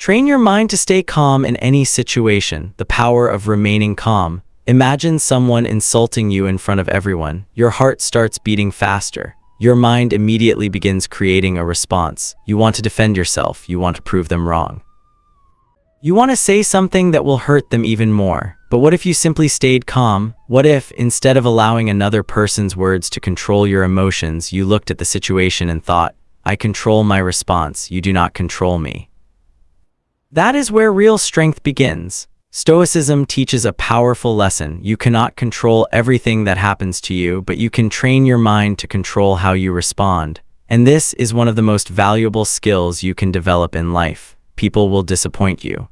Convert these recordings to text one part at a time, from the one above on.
Train your mind to stay calm in any situation. The power of remaining calm. Imagine someone insulting you in front of everyone. Your heart starts beating faster. Your mind immediately begins creating a response. You want to defend yourself. You want to prove them wrong. You want to say something that will hurt them even more. But what if you simply stayed calm? What if, instead of allowing another person's words to control your emotions, you looked at the situation and thought, I control my response. You do not control me. That is where real strength begins. Stoicism teaches a powerful lesson. You cannot control everything that happens to you, but you can train your mind to control how you respond. And this is one of the most valuable skills you can develop in life. People will disappoint you.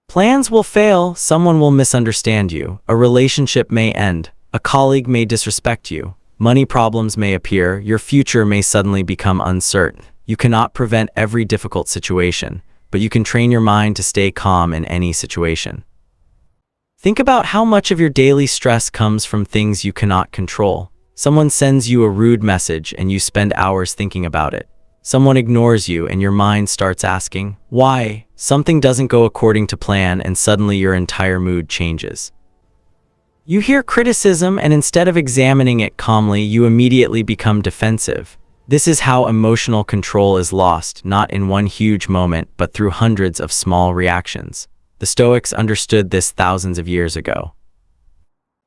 Plans will fail, someone will misunderstand you, a relationship may end, a colleague may disrespect you, money problems may appear, your future may suddenly become uncertain. You cannot prevent every difficult situation, but you can train your mind to stay calm in any situation. Think about how much of your daily stress comes from things you cannot control. Someone sends you a rude message and you spend hours thinking about it. Someone ignores you and your mind starts asking, why? Something doesn't go according to plan and suddenly your entire mood changes. You hear criticism and instead of examining it calmly, you immediately become defensive. This is how emotional control is lost, not in one huge moment, but through hundreds of small reactions. The Stoics understood this thousands of years ago.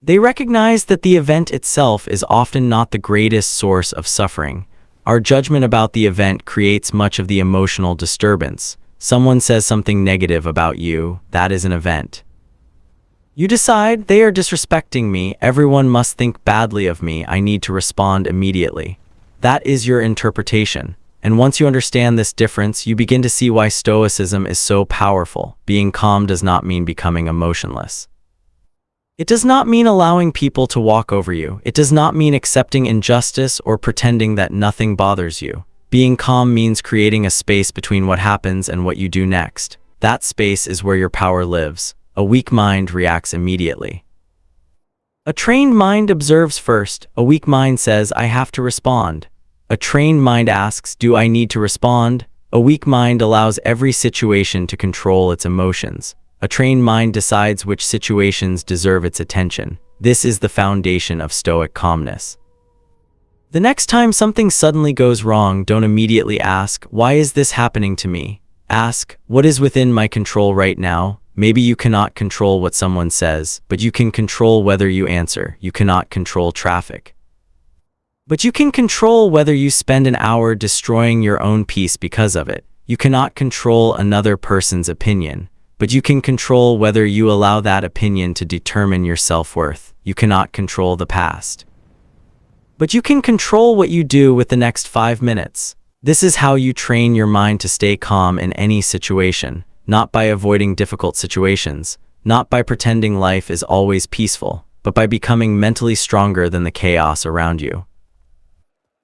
They recognized that the event itself is often not the greatest source of suffering. Our judgment about the event creates much of the emotional disturbance. Someone says something negative about you, that is an event. You decide, they are disrespecting me, everyone must think badly of me, I need to respond immediately. That is your interpretation. And once you understand this difference, you begin to see why Stoicism is so powerful. Being calm does not mean becoming emotionless. It does not mean allowing people to walk over you. It does not mean accepting injustice or pretending that nothing bothers you. Being calm means creating a space between what happens and what you do next. That space is where your power lives. A weak mind reacts immediately. A trained mind observes first. A weak mind says, I have to respond. A trained mind asks, do I need to respond? A weak mind allows every situation to control its emotions. A trained mind decides which situations deserve its attention. This is the foundation of Stoic calmness. The next time something suddenly goes wrong, don't immediately ask, why is this happening to me? Ask, what is within my control right now? Maybe you cannot control what someone says, but you can control whether you answer. You cannot control traffic, but you can control whether you spend an hour destroying your own peace because of it. You cannot control another person's opinion, but you can control whether you allow that opinion to determine your self-worth. You cannot control the past, but you can control what you do with the next 5 minutes. This is how you train your mind to stay calm in any situation, not by avoiding difficult situations, not by pretending life is always peaceful, but by becoming mentally stronger than the chaos around you.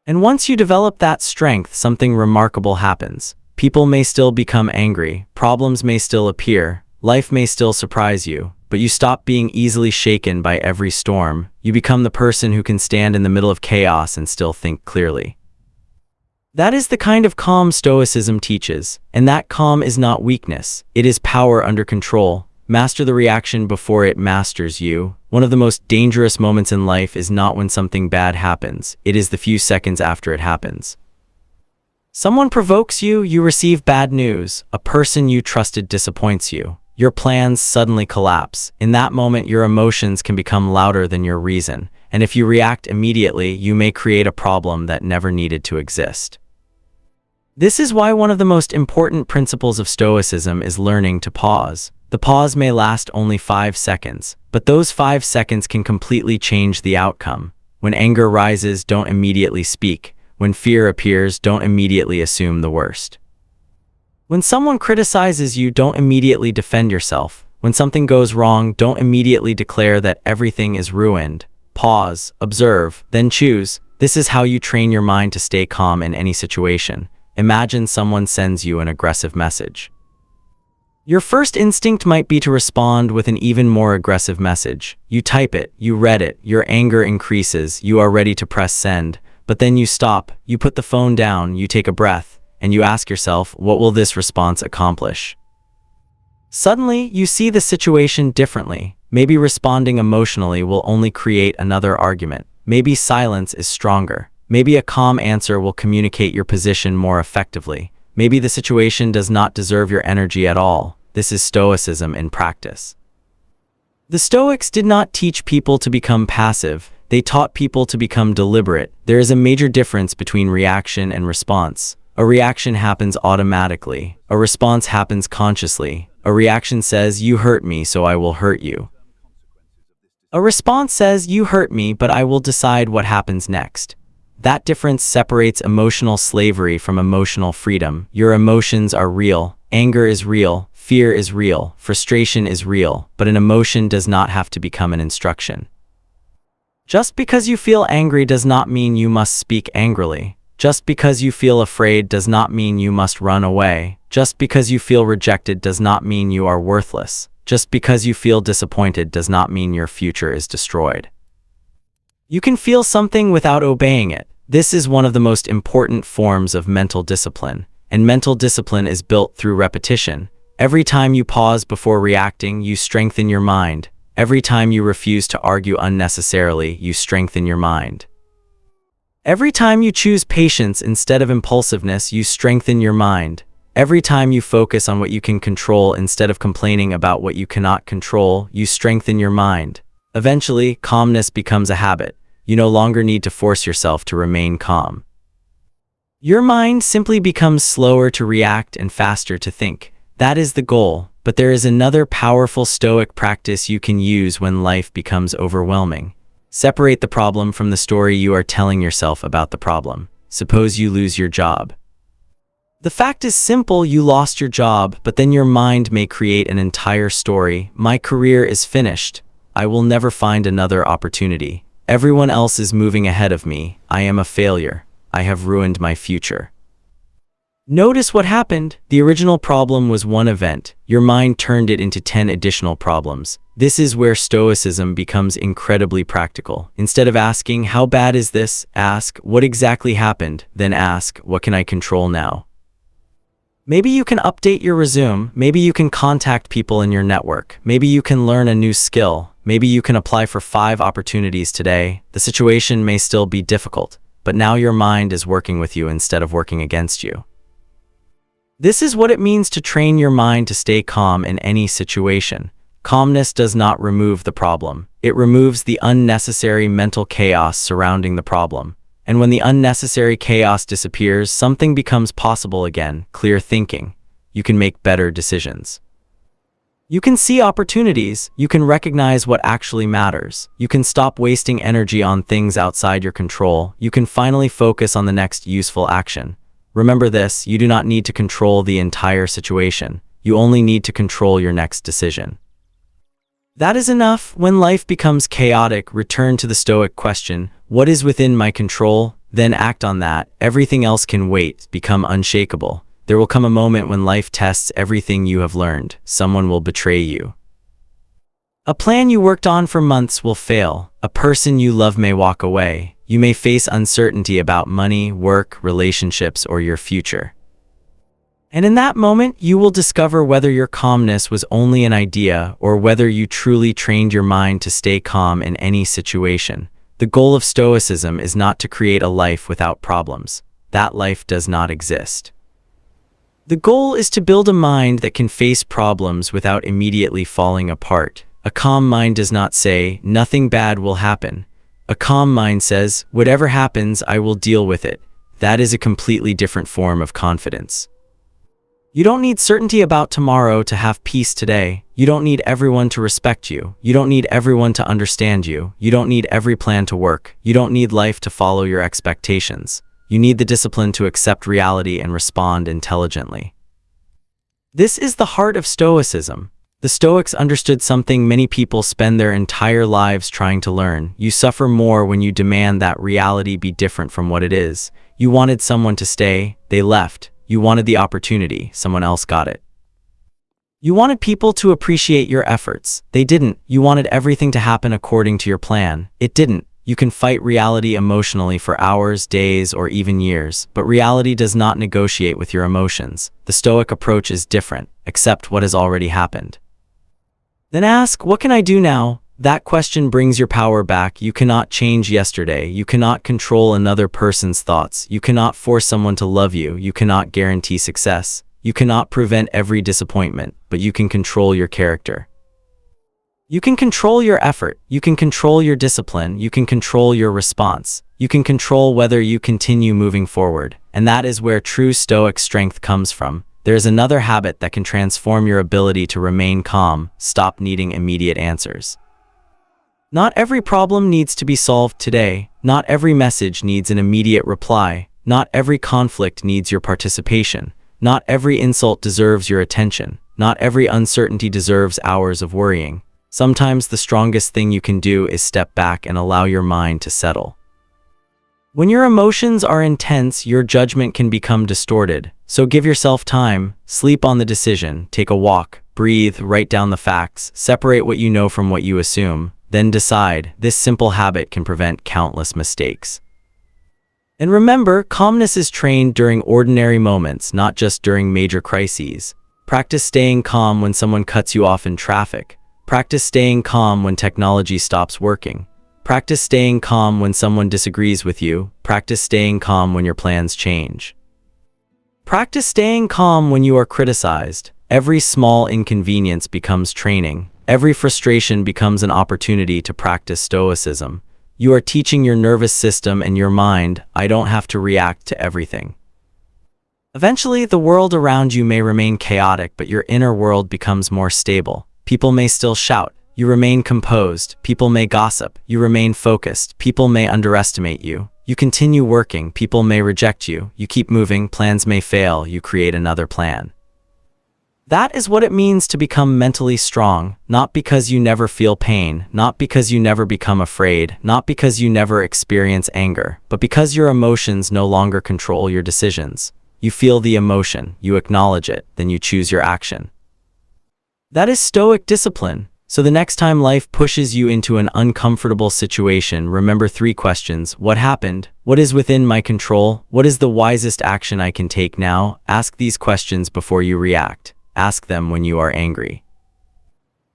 And once you develop that strength, something remarkable happens. People may still become angry, problems may still appear, life may still surprise you, but you stop being easily shaken by every storm. You become the person who can stand in the middle of chaos and still think clearly. That is the kind of calm Stoicism teaches, and that calm is not weakness, it is power under control. Master the reaction before it masters you. One of the most dangerous moments in life is not when something bad happens, it is the few seconds after it happens. Someone provokes you, you receive bad news, a person you trusted disappoints you. Your plans suddenly collapse. In that moment, your emotions can become louder than your reason, and if you react immediately, you may create a problem that never needed to exist. This is why one of the most important principles of Stoicism is learning to pause. The pause may last only 5 seconds, but those 5 seconds can completely change the outcome. When anger rises, don't immediately speak. When fear appears, don't immediately assume the worst. When someone criticizes you, don't immediately defend yourself. When something goes wrong, don't immediately declare that everything is ruined. Pause, observe, then choose. This is how you train your mind to stay calm in any situation. Imagine someone sends you an aggressive message. Your first instinct might be to respond with an even more aggressive message. You type it, you read it, your anger increases, you are ready to press send, but then you stop, you put the phone down, you take a breath, and you ask yourself, what will this response accomplish? Suddenly, you see the situation differently. Maybe responding emotionally will only create another argument. Maybe silence is stronger. Maybe a calm answer will communicate your position more effectively. Maybe the situation does not deserve your energy at all. This is Stoicism in practice. The Stoics did not teach people to become passive. They taught people to become deliberate. There is a major difference between reaction and response. A reaction happens automatically. A response happens consciously. A reaction says, "You hurt me, so I will hurt you." A response says, "You hurt me, but I will decide what happens next." That difference separates emotional slavery from emotional freedom. Your emotions are real. Anger is real. Fear is real. Frustration is real. But an emotion does not have to become an instruction. Just because you feel angry does not mean you must speak angrily. Just because you feel afraid does not mean you must run away. Just because you feel rejected does not mean you are worthless. Just because you feel disappointed does not mean your future is destroyed. You can feel something without obeying it. This is one of the most important forms of mental discipline, and mental discipline is built through repetition. Every time you pause before reacting, you strengthen your mind. Every time you refuse to argue unnecessarily, you strengthen your mind. Every time you choose patience instead of impulsiveness, you strengthen your mind. Every time you focus on what you can control instead of complaining about what you cannot control, you strengthen your mind. Eventually, calmness becomes a habit. You no longer need to force yourself to remain calm. Your mind simply becomes slower to react and faster to think. That is the goal, but there is another powerful Stoic practice you can use when life becomes overwhelming. Separate the problem from the story you are telling yourself about the problem. Suppose you lose your job. The fact is simple, you lost your job, but then your mind may create an entire story. My career is finished. I will never find another opportunity. Everyone else is moving ahead of me. I am a failure. I have ruined my future. Notice what happened. The original problem was one event. Your mind turned it into 10 additional problems. This is where Stoicism becomes incredibly practical. Instead of asking, "How bad is this?" ask, "What exactly happened?" Then ask, "What can I control now?" Maybe you can update your resume. Maybe you can contact people in your network. Maybe you can learn a new skill. Maybe you can apply for 5 opportunities today. The situation may still be difficult, but now your mind is working with you instead of working against you. This is what it means to train your mind to stay calm in any situation. Calmness does not remove the problem. It removes the unnecessary mental chaos surrounding the problem. And when the unnecessary chaos disappears, something becomes possible again: clear thinking. You can make better decisions. You can see opportunities. You can recognize what actually matters. You can stop wasting energy on things outside your control. You can finally focus on the next useful action. Remember this: you do not need to control the entire situation. You only need to control your next decision. That is enough. When life becomes chaotic, return to the Stoic question: what is within my control? Then act on that. Everything else can wait. Become unshakable. There will come a moment when life tests everything you have learned. Someone will betray you. A plan you worked on for months will fail. A person you love may walk away. You may face uncertainty about money, work, relationships, or your future. And in that moment, you will discover whether your calmness was only an idea or whether you truly trained your mind to stay calm in any situation. The goal of Stoicism is not to create a life without problems. That life does not exist. The goal is to build a mind that can face problems without immediately falling apart. A calm mind does not say, "Nothing bad will happen." A calm mind says, "Whatever happens, I will deal with it." That is a completely different form of confidence. You don't need certainty about tomorrow to have peace today. You don't need everyone to respect you. You don't need everyone to understand you. You don't need every plan to work. You don't need life to follow your expectations. You need the discipline to accept reality and respond intelligently. This is the heart of Stoicism. The Stoics understood something many people spend their entire lives trying to learn. You suffer more when you demand that reality be different from what it is. You wanted someone to stay, they left. You wanted the opportunity, someone else got it. You wanted people to appreciate your efforts, they didn't. You wanted everything to happen according to your plan, it didn't. You can fight reality emotionally for hours, days, or even years, but reality does not negotiate with your emotions. The Stoic approach is different. Accept what has already happened. Then ask, what can I do now? That question brings your power back. You cannot change yesterday. You cannot control another person's thoughts. You cannot force someone to love you. You cannot guarantee success. You cannot prevent every disappointment, but you can control your character. You can control your effort. You can control your discipline. You can control your response. You can control whether you continue moving forward. And that is where true Stoic strength comes from. There is another habit that can transform your ability to remain calm. Stop needing immediate answers. Not every problem needs to be solved today. Not every message needs an immediate reply. Not every conflict needs your participation. Not every insult deserves your attention. Not every uncertainty deserves hours of worrying. Sometimes the strongest thing you can do is step back and allow your mind to settle. When your emotions are intense, your judgment can become distorted. So give yourself time, sleep on the decision, take a walk, breathe, write down the facts, separate what you know from what you assume, then decide. This simple habit can prevent countless mistakes. And remember, calmness is trained during ordinary moments, not just during major crises. Practice staying calm when someone cuts you off in traffic. Practice staying calm when technology stops working. Practice staying calm when someone disagrees with you. Practice staying calm when your plans change. Practice staying calm when you are criticized. Every small inconvenience becomes training. Every frustration becomes an opportunity to practice Stoicism. You are teaching your nervous system and your mind, I don't have to react to everything. Eventually, the world around you may remain chaotic, but your inner world becomes more stable. People may still shout. You remain composed. People may gossip. You remain focused. People may underestimate you. You continue working. People may reject you. You keep moving. Plans may fail. You create another plan. That is what it means to become mentally strong, not because you never feel pain, not because you never become afraid, not because you never experience anger, but because your emotions no longer control your decisions. You feel the emotion, you acknowledge it, then you choose your action. That is Stoic discipline. So the next time life pushes you into an uncomfortable situation, remember 3 questions. What happened? What is within my control? What is the wisest action I can take now? Ask these questions before you react. Ask them when you are angry.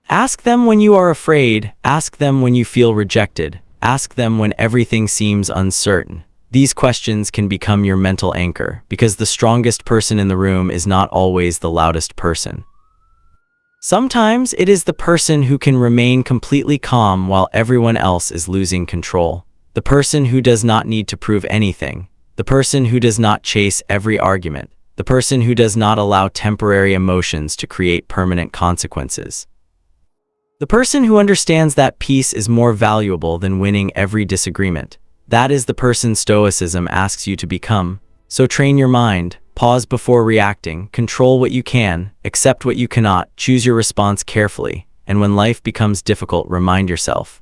Ask them when you are afraid. Ask them when you feel rejected. Ask them when everything seems uncertain. These questions can become your mental anchor, because the strongest person in the room is not always the loudest person. Sometimes it is the person who can remain completely calm while everyone else is losing control. The person who does not need to prove anything. The person who does not chase every argument. The person who does not allow temporary emotions to create permanent consequences. The person who understands that peace is more valuable than winning every disagreement. That is the person Stoicism asks you to become. So train your mind, pause before reacting, control what you can, accept what you cannot, choose your response carefully, and when life becomes difficult, remind yourself,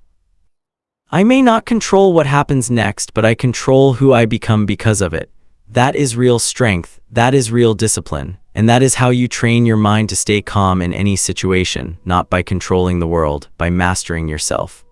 I may not control what happens next, but I control who I become because of it. That is real strength, that is real discipline, and that is how you train your mind to stay calm in any situation, not by controlling the world, by mastering yourself.